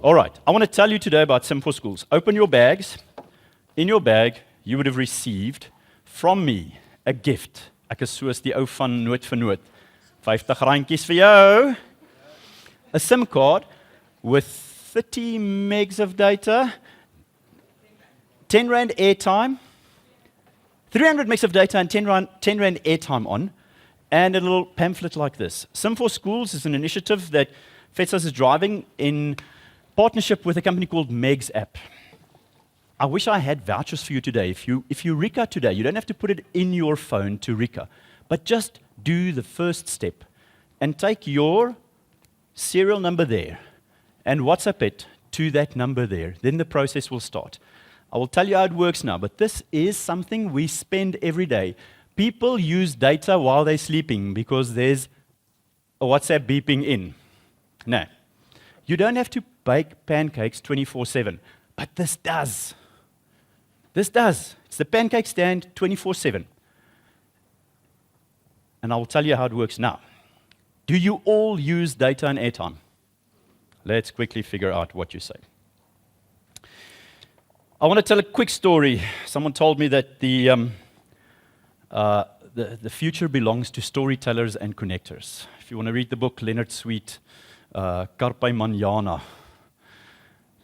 All right, I want to tell you today about sim4schools. Open your bags. In your bag, you would have received from me a gift. Ek is soos die ou van Noot vir Noot. 50 randjies vir jou. A SIM card with 30 megs of data, 10 rand airtime, 300 megs of data and 10 rand airtime on, and a little pamphlet like this. sim4schools is an initiative that FEDSAS is driving in partnership with a company called Meg's App. I wish I had vouchers for you today. If you RICA today, you don't have to put it in your phone to RICA, but just do the first step and take your serial number there and WhatsApp it to that number there. Then the process will start. I will tell you how it works now, but this is something we spend every day. People use data while they're sleeping because there's a WhatsApp beeping in. No. You don't have to bake pancakes 24/7, but this does. This does. It's the pancake stand 24/7. And I will tell you how it works now. Do you all use data and airtime? Let's quickly figure out what you say. I want to tell a quick story. Someone told me that the future belongs to storytellers and connectors. If you want to read the book, Leonard Sweet, Carpe Manana.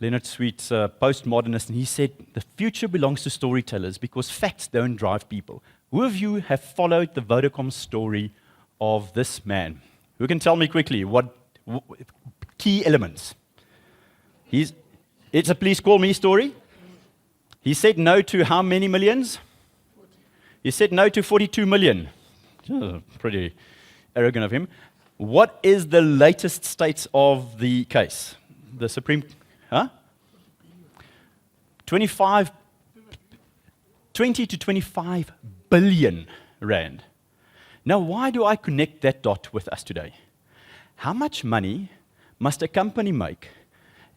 Leonard Sweet's a postmodernist, and he said, the future belongs to storytellers because facts don't drive people. Who of you have followed the Vodacom story of this man? Who can tell me quickly what key elements? It's a please call me story. He said no to how many millions? He said no to 42 million. Oh, pretty arrogant of him. What is the latest state of the case? The Supreme... Huh? 20 to 25 billion rand. Now, why do I connect that dot with us today? How much money must a company make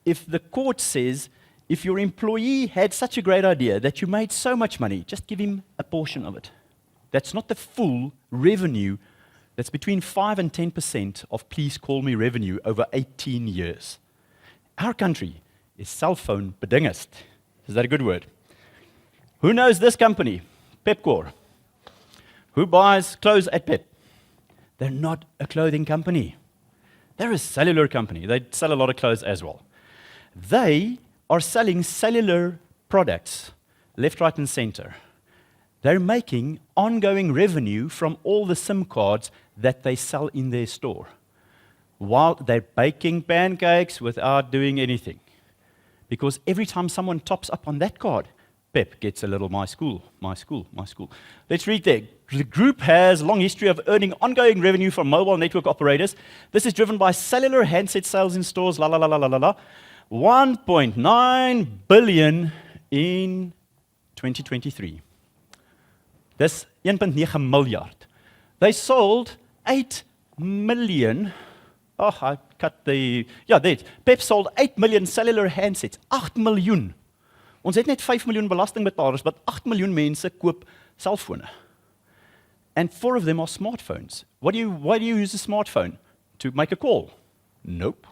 if the court says, if your employee had such a great idea that you made so much money, just give him a portion of it? That's not the full revenue. That's between 5 and 10% of please call me revenue over 18 years. Our country is cell phone bedingest. Is that a good word? Who knows this company? Pepkor. Who buys clothes at Pep? They're not a clothing company. They're a cellular company. They sell a lot of clothes as well. They are selling cellular products, left, right, and center. They're making ongoing revenue from all the SIM cards that they sell in their store, while they're baking pancakes without doing anything. Because every time someone tops up on that card, Pep gets a little my school, my school, my school. Let's read there. The group has a long history of earning ongoing revenue from mobile network operators. This is driven by cellular handset sales in stores, 1.9 billion in 2023. That's 1.9 miljard. They sold 8 million. Oh, I cut the... Ja, dit. Pep sold 8 million cellular handsets. 8 miljoen. Ons het net 5 miljoen belastingbetalers, but 8 miljoen mense koop selfone. And 4 of them are smartphones. Why do you use a smartphone? To make a call? Nope.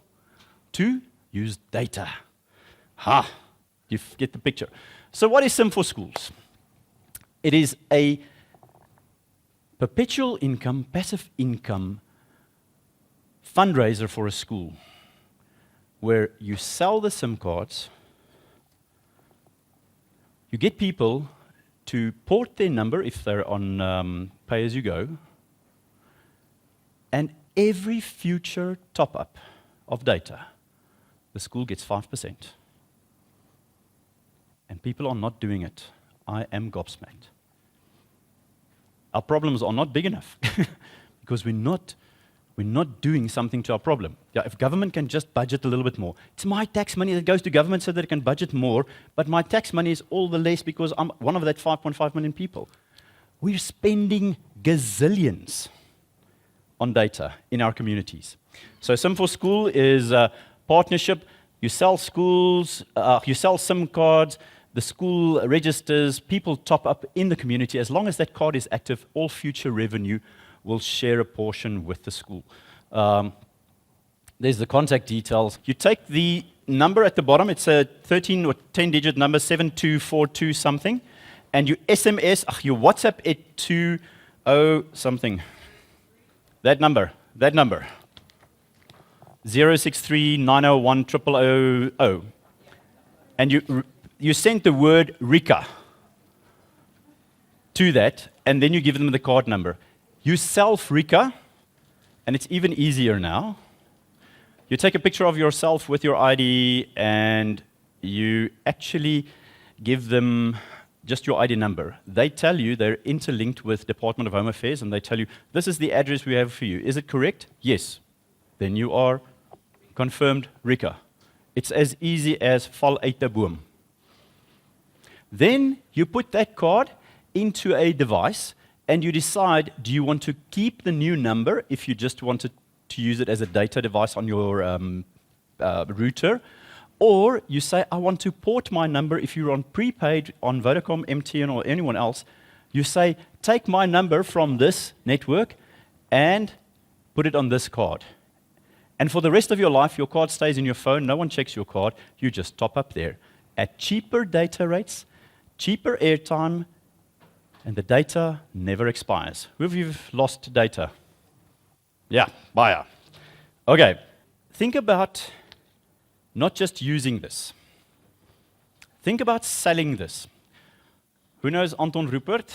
To use data. Ha! You get the picture. So what is sim4schools? It is a perpetual income, passive income fundraiser for a school where you sell the SIM cards, you get people to port their number if they're on pay-as-you-go, and every future top-up of data, the school gets 5%. And people are not doing it. I am gobsmacked. Our problems are not big enough because we're not doing something to our problem. Yeah, if government can just budget a little bit more. It's my tax money that goes to government so that it can budget more, but my tax money is all the less because I'm one of that 5.5 million people. We're spending gazillions on data in our communities. So sim4school is a partnership. You sell schools, you sell SIM cards, the school registers, people top up in the community. As long as that card is active, all future revenue will share a portion with the school. There's the contact details. You take the number at the bottom. It's a 13 or 10-digit number, 7242 something. And you SMS, you WhatsApp it to, something. That number. 063-901-0000. And you send the word Rika to that, and then you give them the card number. You self-Rika, and it's even easier now. You take a picture of yourself with your ID, and you actually give them just your ID number. They tell you they're interlinked with Department of Home Affairs, and they tell you, this is the address we have for you. Is it correct? Yes. Then you are confirmed Rika. It's as easy as val uit die boom. Then you put that card into a device, and you decide, do you want to keep the new number if you just wanted to use it as a data device on your router, or you say, I want to port my number. If you're on prepaid on Vodacom, MTN, or anyone else, you say, take my number from this network and put it on this card. And for the rest of your life, your card stays in your phone. No one checks your card. You just top up there at cheaper data rates, cheaper airtime, and the data never expires. Who of you have lost data? Yeah, buyer. Okay, think about not just using this. Think about selling this. Who knows Anton Rupert?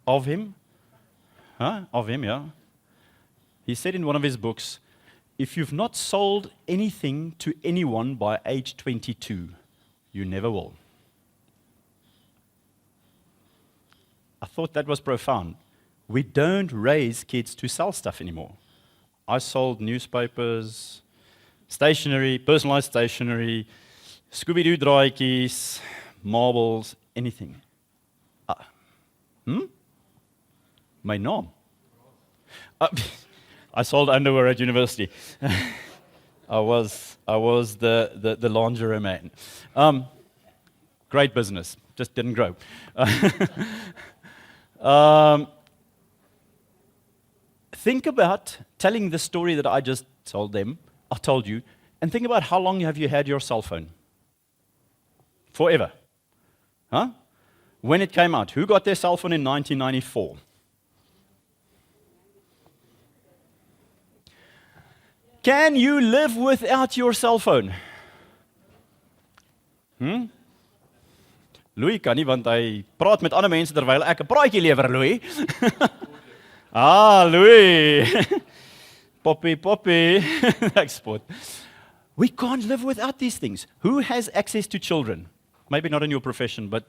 Of him? Of him, yeah. He said in one of his books, if you've not sold anything to anyone by age 22, you never will. I thought that was profound. We don't raise kids to sell stuff anymore. I sold newspapers, stationery, personalized stationery, Scooby-Doo draaitjies, marbles, anything. My naam? I sold underwear at university. I was the lingerie man. Great business, just didn't grow. Think about telling the story that I just told you, and think about how long have you had your cell phone? Forever. Huh? When it came out, who got their cell phone in 1994? Can you live without your cell phone? Louis kan nie, want hy praat met ander mense terwyl ek 'n praatjie lewer, Louis. Louis. Poppy. Export. We can't live without these things. Who has access to children? Maybe not in your profession, but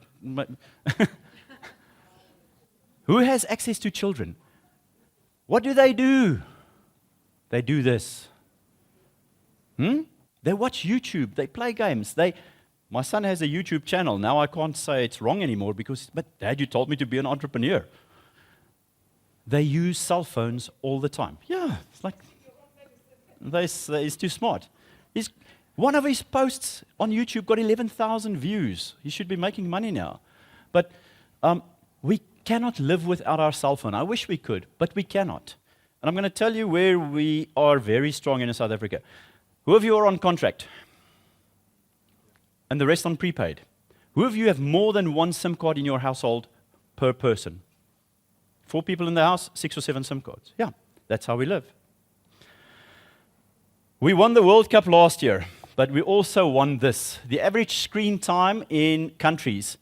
who has access to children? What do? They do this. They watch YouTube, they play games. My son has a YouTube channel. Now I can't say it's wrong anymore but Dad, you told me to be an entrepreneur. They use cell phones all the time. Yeah, it's like, he's too smart. One of his posts on YouTube got 11,000 views. He should be making money now. But we cannot live without our cell phone. I wish we could, but we cannot. And I'm going to tell you where we are very strong in South Africa. Who of you are on contract? And the rest on prepaid? Who of you have more than one SIM card in your household per person? 4 people in the house, 6 or 7 SIM cards. Yeah, that's how we live. We won the World Cup last year, but we also won this. The average screen time in countries,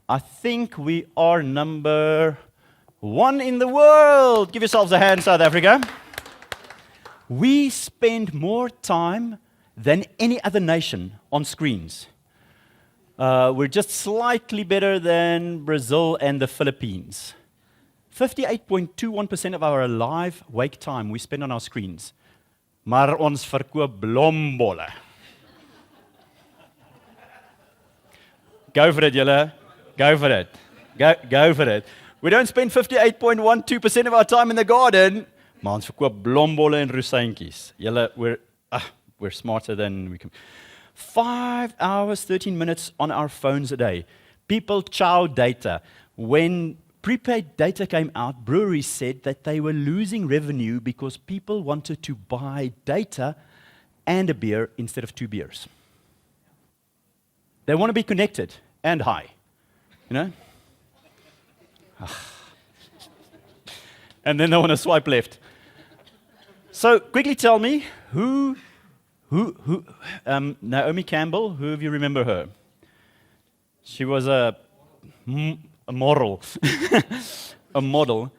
I think we are number 1 in the world. Give yourselves a hand, South Africa. We spend more time than any other nation on screens. We're just slightly better than Brazil and the Philippines. 58.21% of our live wake time we spend on our screens. Maar ons verkoop blombolle. Go for it, julle. Go for it. Go for it. We don't spend 58.12% of our time in the garden. Maar ons verkoop blombolle en rosientjies. Julle, we're smarter than we can. 5 hours, 13 minutes on our phones a day. People chow data. When prepaid data came out, breweries said that they were losing revenue because people wanted to buy data and a beer instead of 2 beers. They want to be connected and high. You know? And then they want to swipe left. So quickly tell me, Naomi Campbell, who of you remember her? She was a model. A model.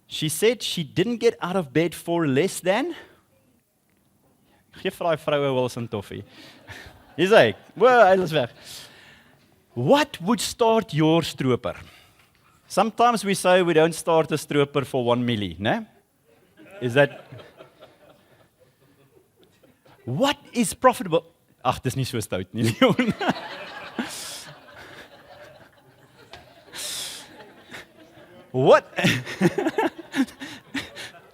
She said she didn't get out of bed for less than... Geef vir daai vroue Wilson toffee. Hier is hy. Wow, hy is weg. What would start your stroper? Sometimes we say we don't start a stroper for 1 milli, né? Is that... What is profitable? Ag, dis nie so stout nie, Leon. What?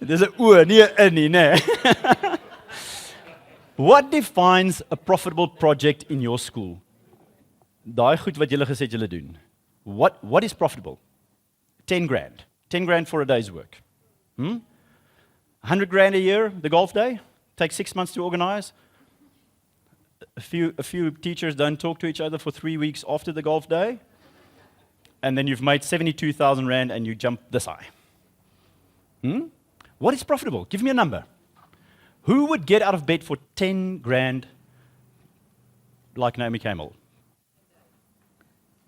Dis 'n oor, nie 'n in nie, né? What defines a profitable project in your school? Daai goed wat julle gesê het julle doen. What is profitable? 10 grand. 10 grand for a day's work. 100 grand a year, the golf day? Takes 6 months to organize. A few teachers don't talk to each other for 3 weeks after the golf day. And then you've made 72,000 rand and you jump this high. What is profitable? Give me a number. Who would get out of bed for 10 grand like Naomi Campbell?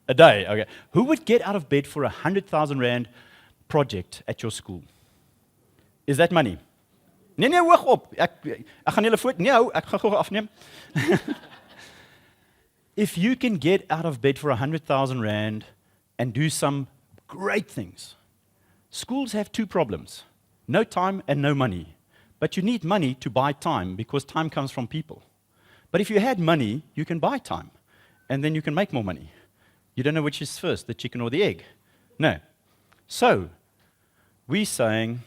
A day, okay. Who would get out of bed for 100,000 rand project at your school? Is that money? Nee, hoog op. Ek gaan julle voet. Nee, ek gaan gou afneem. If you can get out of bed for 100,000 rand and do some great things. Schools have 2 problems. No time and no money. But you need money to buy time because time comes from people. But if you had money, you can buy time. And then you can make more money. You don't know which is first, the chicken or the egg. No. So, we're saying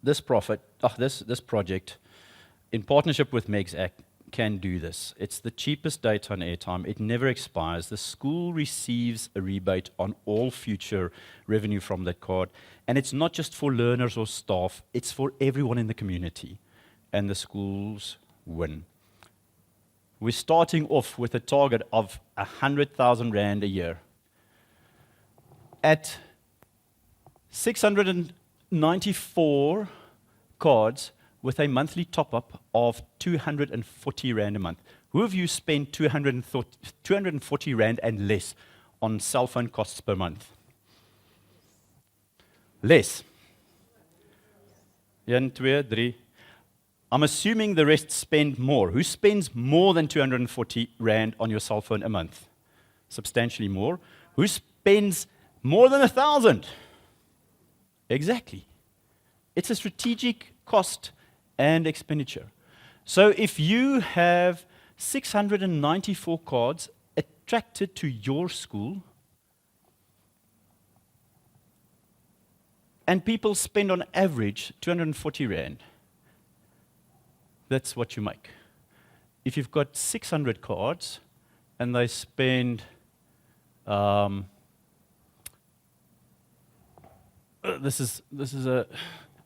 this project, in partnership with Meg's Act, can do this. It's the cheapest data on airtime. It never expires. The school receives a rebate on all future revenue from that card. And it's not just for learners or staff. It's for everyone in the community. And the schools win. We're starting off with a target of 100,000 rand a year. At 694 cards with a monthly top-up of 240 rand a month. Who of you spend 240 rand and less on cell phone costs per month? Less. 1, 2, 3. I'm assuming the rest spend more. Who spends more than 240 rand on your cell phone a month? Substantially more. Who spends more than 1,000? Exactly. It's a strategic cost and expenditure. So if you have 694 cards attracted to your school, and people spend on average 240 rand, that's what you make. If you've got 600 cards and they spend this is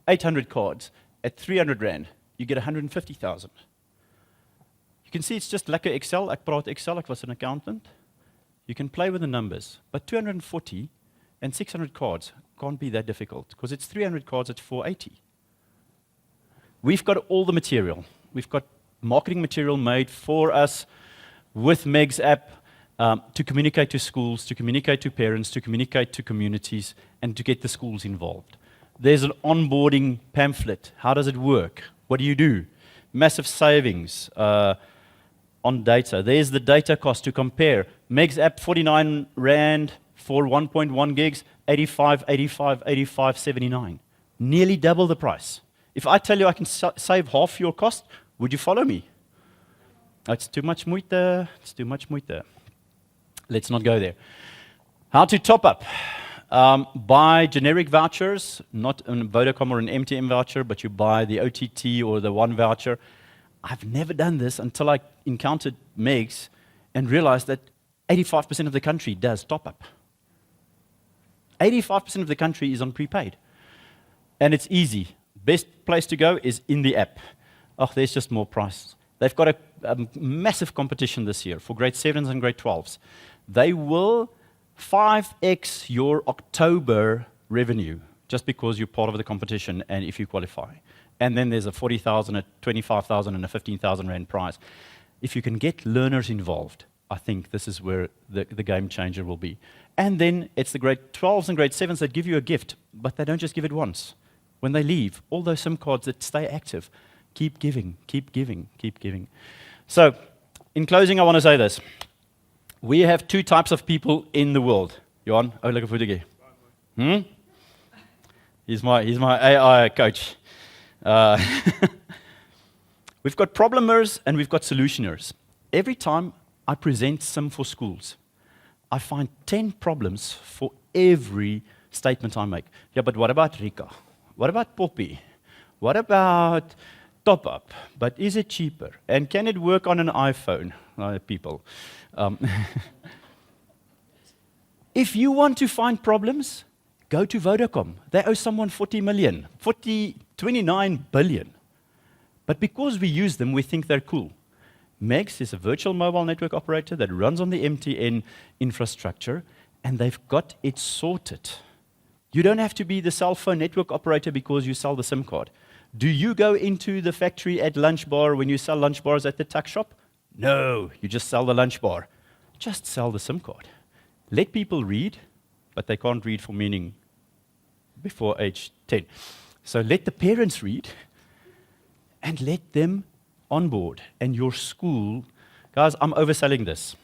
800 cards at 300 rand, you get 150,000. You can see it's just lekker Excel. Ek praat Excel, ek was an accountant. You can play with the numbers, but 240 and 600 cards can't be that difficult because it's 300 cards at 480. We've got all the material. We've got marketing material made for us with Meg's app to communicate to schools, to communicate to parents, to communicate to communities, and to get the schools involved. There's an onboarding pamphlet. How does it work? What do you do? Massive savings on data. There's the data cost to compare. Meg's app, 49 rand for 1.1 gigs, 85, 85, 85, 79. Nearly double the price. If I tell you I can save half your cost, would you follow me? It's too much moeite. It's too much moeite. Let's not go there. How to top up? Buy generic vouchers, not a Vodacom or an MTM voucher, but you buy the OTT or the One voucher. I've never done this until I encountered Meg's and realized that 85% of the country does top up. 85% of the country is on prepaid. And it's easy. Best place to go is in the app. Oh, there's just more price. they've got a massive competition this year for grade 7s and grade 12s. They will 5x your October revenue just because you're part of the competition and if you qualify. And then there's a 40,000, a 25,000, and a 15,000 rand prize. If you can get learners involved, I think this is where the game changer will be. And then it's the grade 12s and grade 7s that give you a gift, but they don't just give it once. When they leave, all those SIM cards that stay active, keep giving, keep giving, keep giving. So, in closing, I want to say this. We have two types of people in the world. Riaan, oulike voetjie. He's my AI coach. We've got problemers and we've got solutioners. Every time I present sim4schools, I find 10 problems for every statement I make. Yeah, but what about Rika? What about Poppy? What about top-up? But is it cheaper? And can it work on an iPhone? People. If you want to find problems, go to Vodacom. They owe someone 29 billion. But because we use them, we think they're cool. MEGS is a virtual mobile network operator that runs on the MTN infrastructure, and they've got it sorted. You don't have to be the cell phone network operator because you sell the SIM card. Do you go into the factory at lunch bar when you sell lunch bars at the tuck shop? No, you just sell the lunch bar. Just sell the SIM card. Let people read, but they can't read for meaning before age 10. So let the parents read and let them on board. And your school, guys, I'm overselling this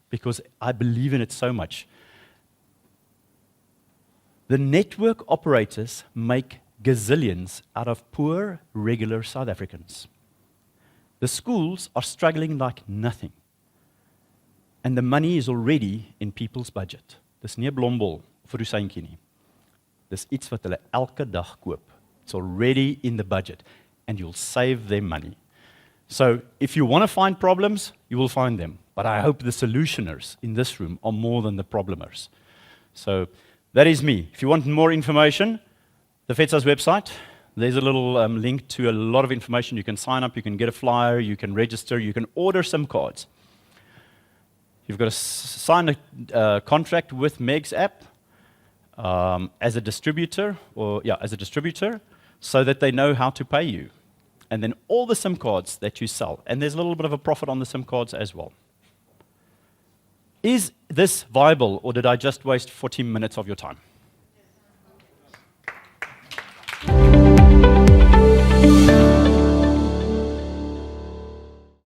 because I believe in it so much. The network operators make gazillions out of poor, regular South Africans. The schools are struggling like nothing. And the money is already in people's budget. Dis nie 'n blombol vir die seintjie nie. Dis iets wat hulle elke dag koop. It's already in the budget. And you'll save them money. So if you want to find problems, you will find them. But I hope the solutioners in this room are more than the problemers. So that is me. If you want more information, the FEDSAS website, there's a little link to a lot of information. You can sign up, you can get a flyer, you can register, you can order SIM cards. You've got to sign a contract with MEGS app as a distributor, so that they know how to pay you. And then all the SIM cards that you sell, and there's a little bit of a profit on the SIM cards as well. Is this viable, or did I just waste 40 minutes of your time?